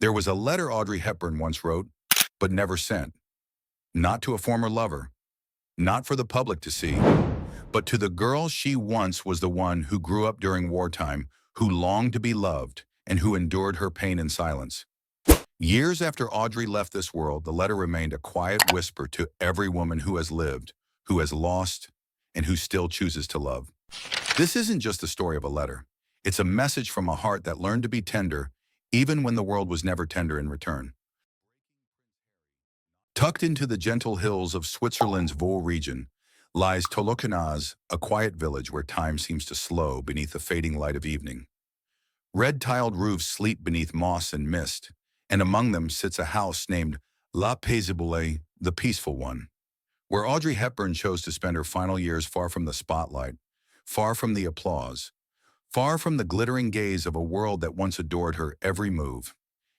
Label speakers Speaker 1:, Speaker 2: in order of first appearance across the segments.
Speaker 1: There was a letter Audrey Hepburn once wrote, but never sent. Not to a former lover, not for the public to see, but to the girl she once was, the one who grew up during wartime, who longed to be loved, and who endured her pain in silence. Years after Audrey left this world, the letter remained a quiet whisper to every woman who has lived, who has lost, and who still chooses to love. This isn't just the story of a letter. It's a message from a heart that learned to be tender, even when the world was never tender in return. Tucked into the gentle hills of Switzerland's Vaud region lies Tolochenaz, a quiet village where time seems to slow beneath the fading light of evening. Red-tiled roofs sleep beneath moss and mist, and among them sits a house named La Paisible, the peaceful one, where Audrey Hepburn chose to spend her final years, far from the spotlight, far from the applause, far from the glittering gaze of a world that once adored her every move.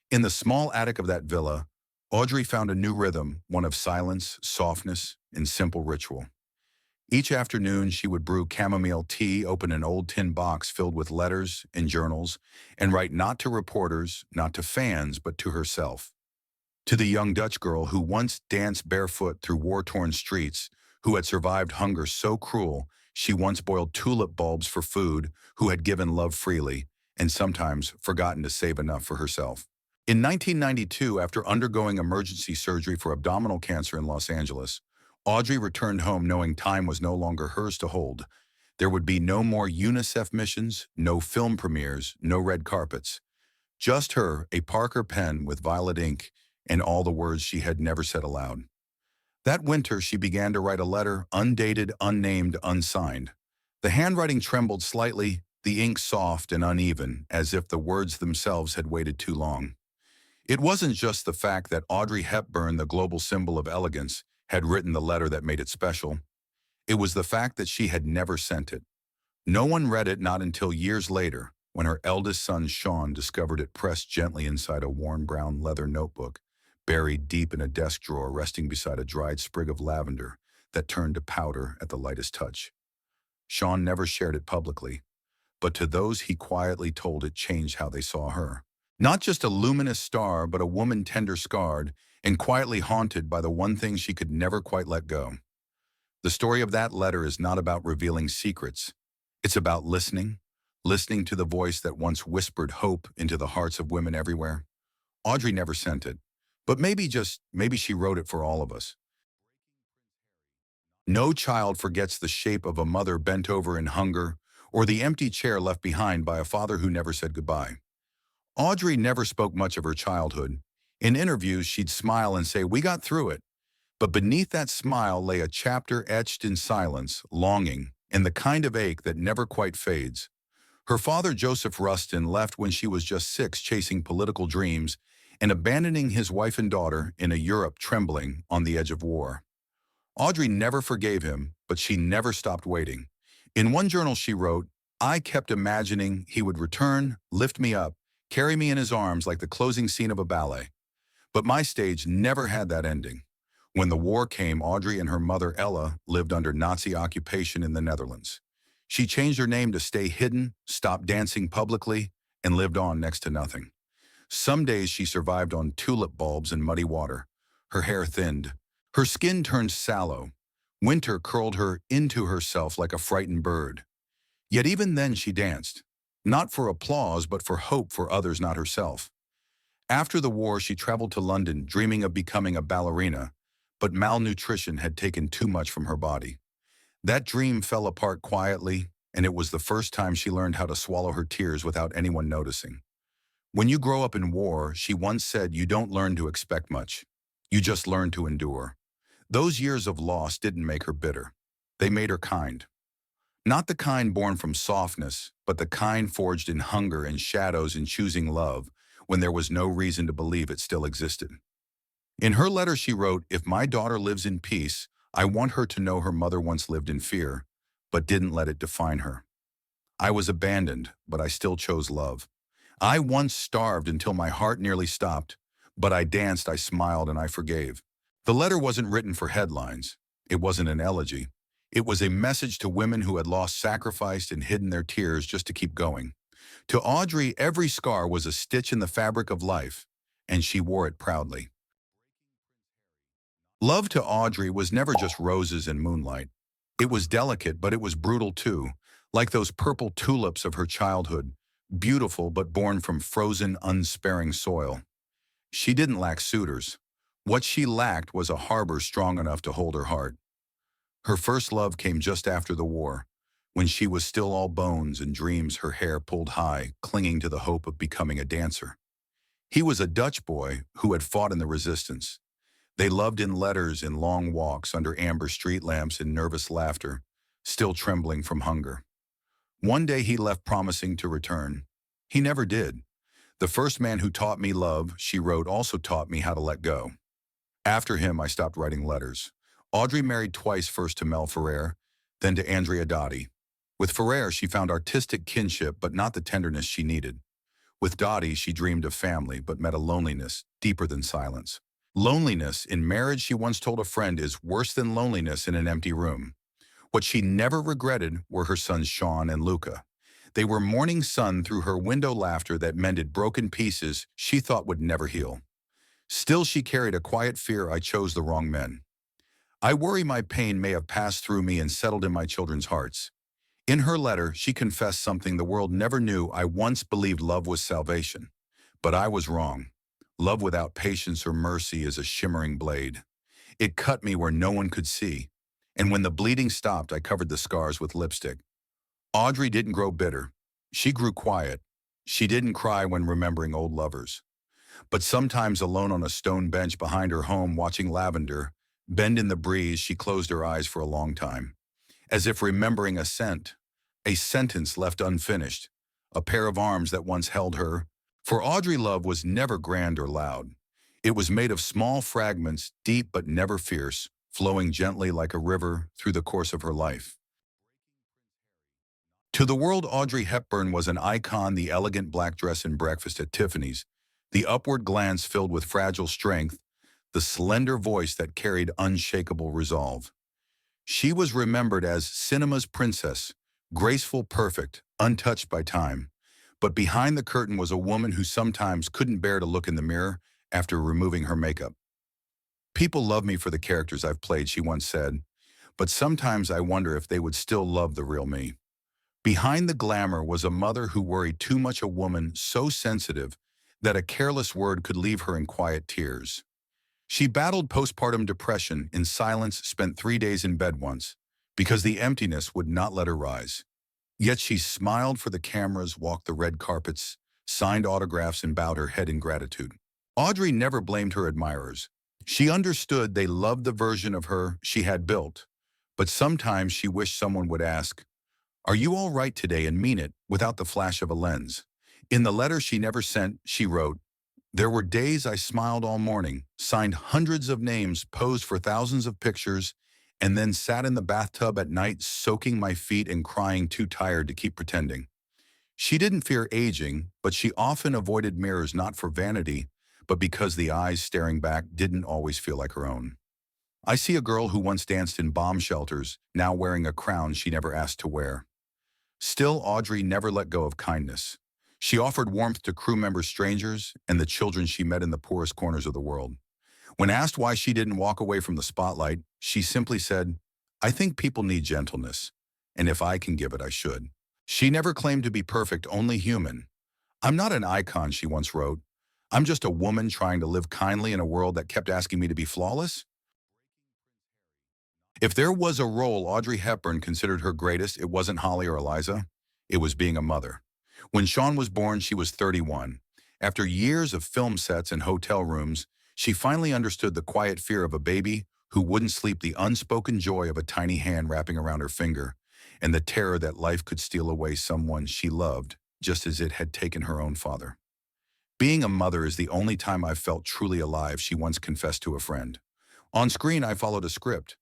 Speaker 1: In the small attic of that villa, Audrey found a new rhythm, one of silence, softness, and simple ritual. Each afternoon, she would brew chamomile tea, open an old tin box filled with letters and journals, and write not to reporters, not to fans, but to herself. To the young Dutch girl who once danced barefoot through war-torn streets, who had survived hunger so cruel she once boiled tulip bulbs for food, who had given love freely, and sometimes forgotten to save enough for herself. In 1992, after undergoing emergency surgery for abdominal cancer in Los Angeles, Audrey returned home knowing time was no longer hers to hold. There would be no more UNICEF missions, no film premieres, no red carpets. Just her, a Parker pen with violet ink, and all the words she had never said aloud. That winter, she began to write a letter, undated, unnamed, unsigned. The handwriting trembled slightly, the ink soft and uneven, as if the words themselves had waited too long. It wasn't just the fact that Audrey Hepburn, the global symbol of elegance, had written the letter that made it special. It was the fact that she had never sent it. No one read it, not until years later, when her eldest son, Sean, discovered it pressed gently inside a worn brown leather notebook, buried deep in a desk drawer, resting beside a dried sprig of lavender that turned to powder at the lightest touch. Sean never shared it publicly, but to those he quietly told, it changed how they saw her. Not just a luminous star, but a woman tender scarred and quietly haunted by the one thing she could never quite let go. The story of that letter is not about revealing secrets. It's about listening to the voice that once whispered hope into the hearts of women everywhere. Audrey never sent it, but maybe she wrote it for all of us. No child forgets the shape of a mother bent over in hunger, or the empty chair left behind by a father who never said goodbye. Audrey never spoke much of her childhood. In interviews, she'd smile and say, "We got through it." But beneath that smile lay a chapter etched in silence, longing, and the kind of ache that never quite fades. Her father, Joseph Rustin, left when she was just 6, chasing political dreams and abandoning his wife and daughter in a Europe trembling on the edge of war. Audrey never forgave him, but she never stopped waiting. In one journal she wrote, "I kept imagining he would return, lift me up, carry me in his arms like the closing scene of a ballet." But my stage never had that ending. When the war came, Audrey and her mother, Ella, lived under Nazi occupation in the Netherlands. She changed her name to stay hidden, stopped dancing publicly, and lived on next to nothing. Some days she survived on tulip bulbs and muddy water. Her hair thinned. Her skin turned sallow. Winter curled her into herself like a frightened bird. Yet even then she danced. Not for applause, but for hope for others, not herself. After the war, she traveled to London, dreaming of becoming a ballerina, but malnutrition had taken too much from her body. That dream fell apart quietly, and it was the first time she learned how to swallow her tears without anyone noticing. When you grow up in war, she once said, you don't learn to expect much. You just learn to endure. Those years of loss didn't make her bitter. They made her kind. Not the kind born from softness, but the kind forged in hunger and shadows and choosing love when there was no reason to believe it still existed. In her letter she wrote, "If my daughter lives in peace, I want her to know her mother once lived in fear, but didn't let it define her. I was abandoned, but I still chose love. I once starved until my heart nearly stopped, but I danced, I smiled, and I forgave." The letter wasn't written for headlines. It wasn't an elegy. It was a message to women who had lost, sacrificed, and hidden their tears just to keep going. To Audrey, every scar was a stitch in the fabric of life, and she wore it proudly. Love to Audrey was never just roses and moonlight. It was delicate, but it was brutal too, like those purple tulips of her childhood, beautiful but born from frozen, unsparing soil. She didn't lack suitors. What she lacked was a harbor strong enough to hold her heart. Her first love came just after the war, when she was still all bones and dreams, her hair pulled high, clinging to the hope of becoming a dancer. He was a Dutch boy who had fought in the resistance. They loved in letters, in long walks under amber street lamps, in nervous laughter, still trembling from hunger. One day he left, promising to return. He never did. The first man who taught me love, she wrote, also taught me how to let go. After him, I stopped writing letters. Audrey married twice, first to Mel Ferrer, then to Andrea Dottie. With Ferrer, she found artistic kinship, but not the tenderness she needed. With Dottie, she dreamed of family, but met a loneliness deeper than silence. Loneliness in marriage, she once told a friend, is worse than loneliness in an empty room. What she never regretted were her sons Sean and Luca. They were morning sun through her window laughter that mended broken pieces she thought would never heal. Still, she carried a quiet fear: I chose the wrong men. I worry my pain may have passed through me and settled in my children's hearts. In her letter, she confessed something the world never knew: I once believed love was salvation. But I was wrong. Love without patience or mercy is a shimmering blade. It cut me where no one could see. And when the bleeding stopped, I covered the scars with lipstick. Audrey didn't grow bitter. She grew quiet. She didn't cry when remembering old lovers. But sometimes, alone on a stone bench behind her home, watching lavender bend in the breeze, she closed her eyes for a long time, as if remembering a scent, a sentence left unfinished, a pair of arms that once held her. For Audrey, love was never grand or loud. It was made of small fragments, deep but never fierce, flowing gently like a river through the course of her life. To the world, Audrey Hepburn was an icon: the elegant black dress in Breakfast at Tiffany's, the upward glance filled with fragile strength, the slender voice that carried unshakable resolve. She was remembered as cinema's princess, graceful, perfect, untouched by time. But behind the curtain was a woman who sometimes couldn't bear to look in the mirror after removing her makeup. People love me for the characters I've played, she once said, but sometimes I wonder if they would still love the real me. Behind the glamour was a mother who worried too much, a woman so sensitive that a careless word could leave her in quiet tears. She battled postpartum depression in silence, spent 3 days in bed once, because the emptiness would not let her rise. Yet she smiled for the cameras, walked the red carpets, signed autographs, and bowed her head in gratitude. Audrey never blamed her admirers. She understood they loved the version of her she had built, but sometimes she wished someone would ask, "Are you all right today?" and mean it without the flash of a lens. In the letter she never sent, she wrote, "There were days I smiled all morning, signed hundreds of names, posed for thousands of pictures, and then sat in the bathtub at night soaking my feet and crying, too tired to keep pretending." She didn't fear aging, but she often avoided mirrors, not for vanity, but because the eyes staring back didn't always feel like her own. I see a girl who once danced in bomb shelters, now wearing a crown she never asked to wear. Still, Audrey never let go of kindness. She offered warmth to crew members, strangers, and the children she met in the poorest corners of the world. When asked why she didn't walk away from the spotlight, she simply said, "I think people need gentleness, and if I can give it, I should." She never claimed to be perfect, only human. "I'm not an icon," she once wrote. "I'm just a woman trying to live kindly in a world that kept asking me to be flawless." If there was a role Audrey Hepburn considered her greatest, it wasn't Holly or Eliza. It was being a mother. When Sean was born, she was 31. After years of film sets and hotel rooms, she finally understood the quiet fear of a baby who wouldn't sleep, the unspoken joy of a tiny hand wrapping around her finger, and the terror that life could steal away someone she loved, just as it had taken her own father. "Being a mother is the only time I've felt truly alive," she once confessed to a friend. "On screen, I followed a script.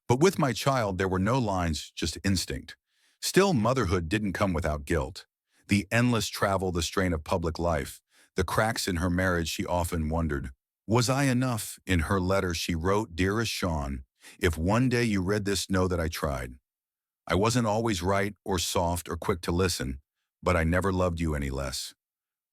Speaker 1: But with my child, there were no lines, just instinct." Still, motherhood didn't come without guilt. The endless travel, the strain of public life, the cracks in her marriage. She often wondered, was I enough? In her letter, she wrote, "Dearest Sean, if one day you read this, know that I tried. I wasn't always right or soft or quick to listen, but I never loved you any less.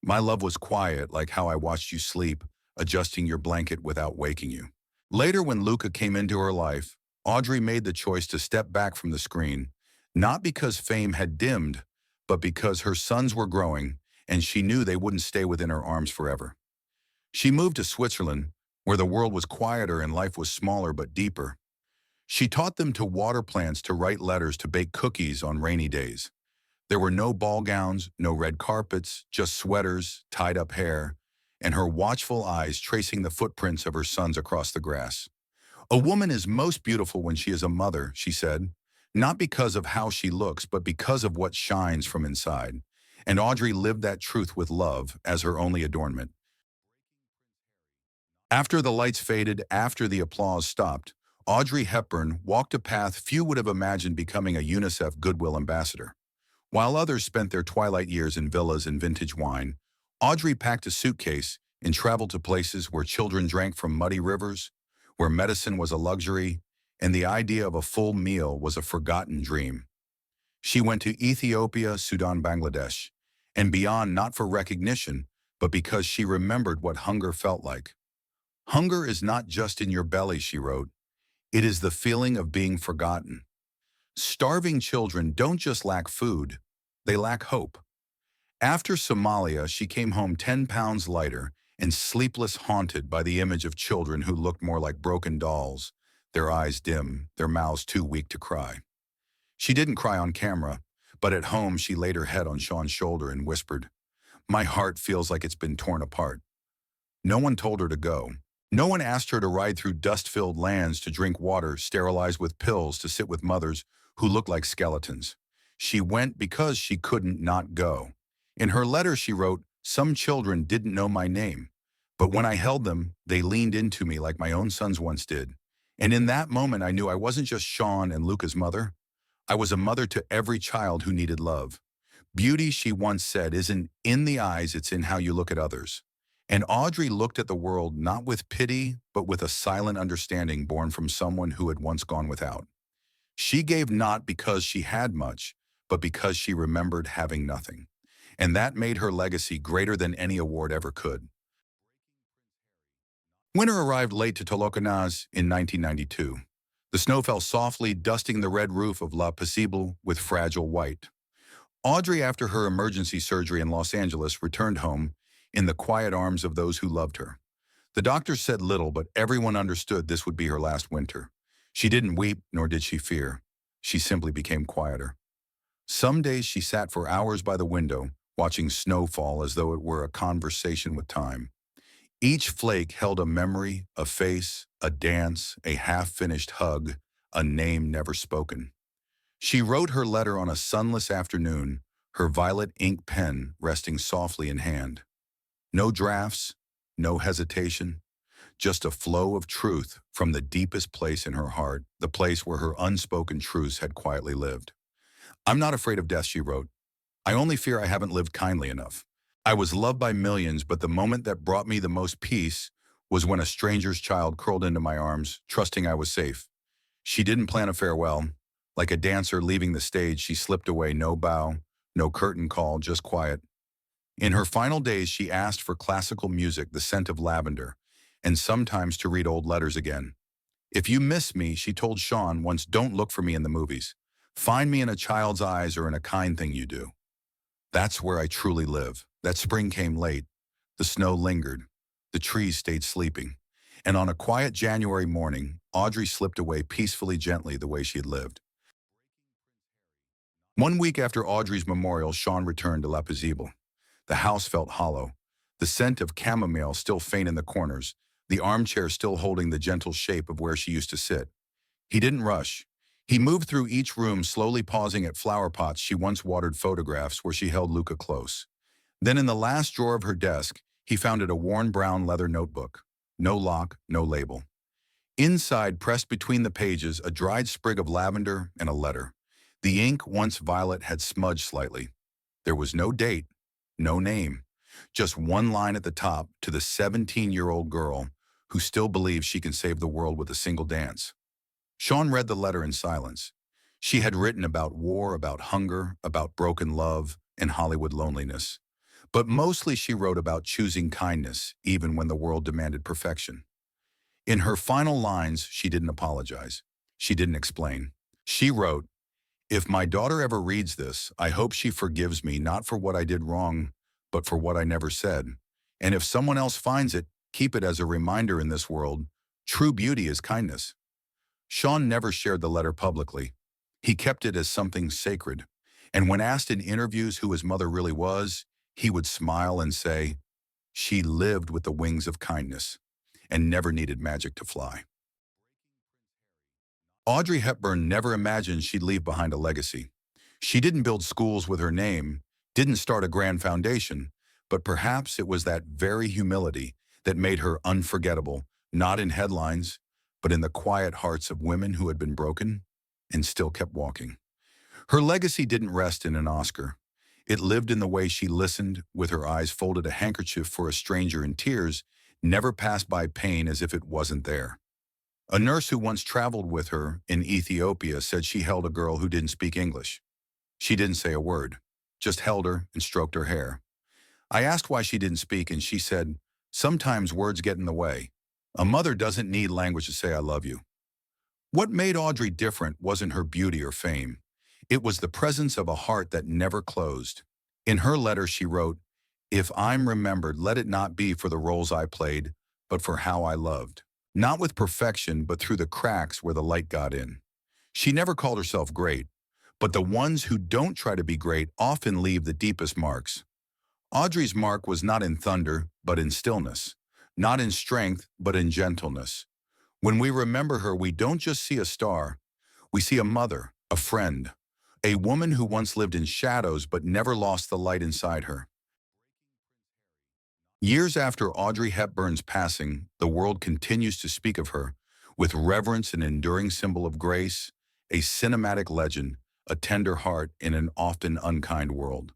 Speaker 1: My love was quiet, like how I watched you sleep, adjusting your blanket without waking you. Later, when Luca came into her life, Audrey made the choice to step back from the screen, not because fame had dimmed, but because her sons were growing and she knew they wouldn't stay within her arms forever. She moved to Switzerland, where the world was quieter and life was smaller but deeper. She taught them to water plants, to write letters, to bake cookies on rainy days. There were no ball gowns, no red carpets, just sweaters, tied-up hair, and her watchful eyes tracing the footprints of her sons across the grass. "A woman is most beautiful when she is a mother," she said, "not because of how she looks, but because of what shines from inside." And Audrey lived that truth with love as her only adornment. After the lights faded, after the applause stopped, Audrey Hepburn walked a path few would have imagined, becoming a UNICEF Goodwill ambassador. While others spent their twilight years in villas and vintage wine, Audrey packed a suitcase and traveled to places where children drank from muddy rivers, where medicine was a luxury, and the idea of a full meal was a forgotten dream. She went to Ethiopia, Sudan, Bangladesh, and beyond, not for recognition, but because she remembered what hunger felt like. "Hunger is not just in your belly," she wrote. "It is the feeling of being forgotten." Starving children don't just lack food, they lack hope. After Somalia, she came home 10 pounds lighter and sleepless, haunted by the image of children who looked more like broken dolls, their eyes dim, their mouths too weak to cry. She didn't cry on camera, but at home she laid her head on Sean's shoulder and whispered, "My heart feels like it's been torn apart." No one told her to go. No one asked her to ride through dust-filled lands, to drink water sterilized with pills, to sit with mothers who looked like skeletons. She went because she couldn't not go. In her letter she wrote, "Some children didn't know my name, but when I held them, they leaned into me like my own sons once did. And in that moment I knew I wasn't just Sean and Luca's mother. I was a mother to every child who needed love. Beauty," she once said, "isn't in the eyes, it's in how you look at others." And Audrey looked at the world not with pity, but with a silent understanding born from someone who had once gone without. She gave not because she had much, but because she remembered having nothing. And that made her legacy greater than any award ever could. Winter arrived late to Tolochenaz in 1992. The snow fell softly, dusting the red roof of Paisible with fragile white. Audrey, after her emergency surgery in Los Angeles, returned home in the quiet arms of those who loved her. The doctors said little, but everyone understood this would be her last winter. She didn't weep, nor did she fear. She simply became quieter. Some days she sat for hours by the window, watching snow fall as though it were a conversation with time. Each flake held a memory, a face, a dance, a half-finished hug, a name never spoken. She wrote her letter on a sunless afternoon, her violet ink pen resting softly in hand. No drafts, no hesitation, just a flow of truth from the deepest place in her heart, the place where her unspoken truths had quietly lived. "I'm not afraid of death," she wrote. "I only fear I haven't lived kindly enough. I was loved by millions, but the moment that brought me the most peace was when a stranger's child curled into my arms, trusting I was safe." She didn't plan a farewell. Like a dancer leaving the stage, she slipped away, no bow, no curtain call, just quiet. In her final days, she asked for classical music, the scent of lavender, and sometimes to read old letters again. "If you miss me," she told Sean once, "don't look for me in the movies. Find me in a child's eyes or in a kind thing you do. That's where I truly live." That spring came late. The snow lingered. The trees stayed sleeping. And on a quiet January morning, Audrey slipped away peacefully, gently, the way she had lived. 1 week after Audrey's memorial, Sean returned to Paisible. The house felt hollow, the scent of chamomile still faint in the corners, the armchair still holding the gentle shape of where she used to sit. He didn't rush. He moved through each room, slowly pausing at flower pots she once watered, photographs where she held Luca close. Then in the last drawer of her desk, he found a worn brown leather notebook. No lock, no label. Inside, pressed between the pages, a dried sprig of lavender and a letter. The ink, once violet, had smudged slightly. There was no date, no name, just one line at the top: "To the 17-year-old girl who still believes she can save the world with a single dance." Sean read the letter in silence. She had written about war, about hunger, about broken love, and Hollywood loneliness. But mostly she wrote about choosing kindness, even when the world demanded perfection. In her final lines, she didn't apologize. She didn't explain. She wrote, "If my daughter ever reads this, I hope she forgives me not for what I did wrong, but for what I never said. And if someone else finds it, keep it as a reminder in this world. True beauty is kindness." Sean never shared the letter publicly. He kept it as something sacred. And when asked in interviews who his mother really was, he would smile and say, "She lived with the wings of kindness and never needed magic to fly." Audrey Hepburn never imagined she'd leave behind a legacy. She didn't build schools with her name, didn't start a grand foundation, but perhaps it was that very humility that made her unforgettable, not in headlines, but in the quiet hearts of women who had been broken and still kept walking. Her legacy didn't rest in an Oscar. It lived in the way she listened, with her eyes folded, a handkerchief for a stranger in tears, never passed by pain as if it wasn't there. A nurse who once traveled with her in Ethiopia said she held a girl who didn't speak English. She didn't say a word, just held her and stroked her hair. I asked why she didn't speak, and she said, "Sometimes words get in the way. A mother doesn't need language to say I love you." What made Audrey different wasn't her beauty or fame. It was the presence of a heart that never closed. In her letter, she wrote, "If I'm remembered, let it not be for the roles I played, but for how I loved. Not with perfection, but through the cracks where the light got in." She never called herself great, but the ones who don't try to be great often leave the deepest marks. Audrey's mark was not in thunder, but in stillness. Not in strength, but in gentleness. When we remember her, we don't just see a star. We see a mother, a friend, a woman who once lived in shadows but never lost the light inside her. Years after Audrey Hepburn's passing, the world continues to speak of her with reverence, an enduring symbol of grace, a cinematic legend, a tender heart in an often unkind world.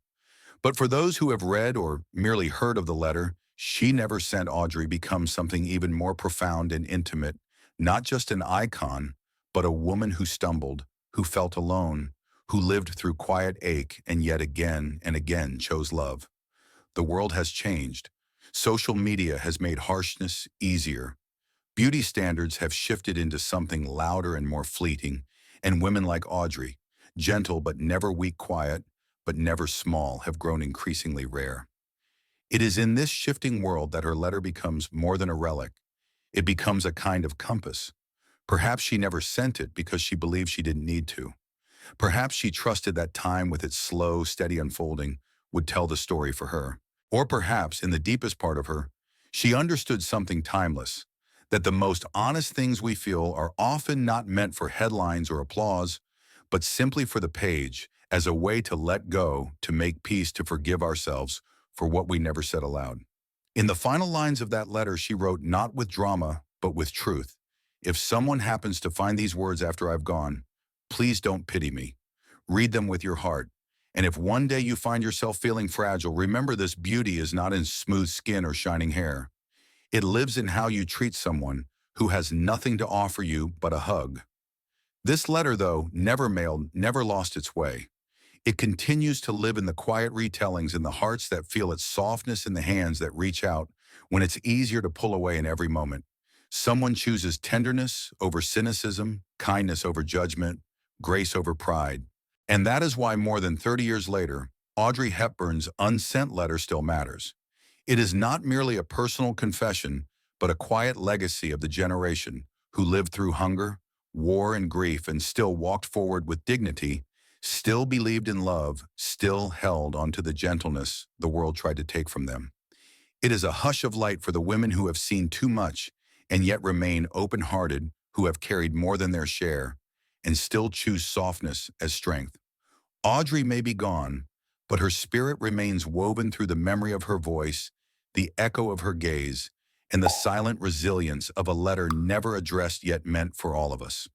Speaker 1: But for those who have read or merely heard of the letter, She Never Sent Audrey becomes something even more profound and intimate, not just an icon, but a woman who stumbled, who felt alone, who lived through quiet ache and yet again and again chose love. The world has changed. Social media has made harshness easier. Beauty standards have shifted into something louder and more fleeting, and women like Audrey, gentle but never weak, quiet but never small, have grown increasingly rare. It is in this shifting world that her letter becomes more than a relic. It becomes a kind of compass. Perhaps she never sent it because she believed she didn't need to. Perhaps she trusted that time, with its slow, steady unfolding, would tell the story for her. Or perhaps, in the deepest part of her, she understood something timeless, that the most honest things we feel are often not meant for headlines or applause, but simply for the page, as a way to let go, to make peace, to forgive ourselves for what we never said aloud. In the final lines of that letter, she wrote, not with drama, but with truth. If someone happens to find these words after I've gone, please don't pity me. Read them with your heart. And if one day you find yourself feeling fragile, remember this beauty is not in smooth skin or shining hair. It lives in how you treat someone who has nothing to offer you but a hug. This letter, though never mailed, never lost its way. It continues to live in the quiet retellings, in the hearts that feel its softness, in the hands that reach out when it's easier to pull away in every moment. Someone chooses tenderness over cynicism, kindness over judgment, grace over pride. And that is why, more than 30 years later, Audrey Hepburn's unsent letter still matters. It is not merely a personal confession, but a quiet legacy of the generation who lived through hunger, war, and grief, and still walked forward with dignity, still believed in love, still held onto the gentleness the world tried to take from them. It is a hush of light for the women who have seen too much and yet remain open-hearted, who have carried more than their share and still choose softness as strength. Audrey may be gone, but her spirit remains woven through the memory of her voice, the echo of her gaze, and the silent resilience of a letter never addressed yet meant for all of us.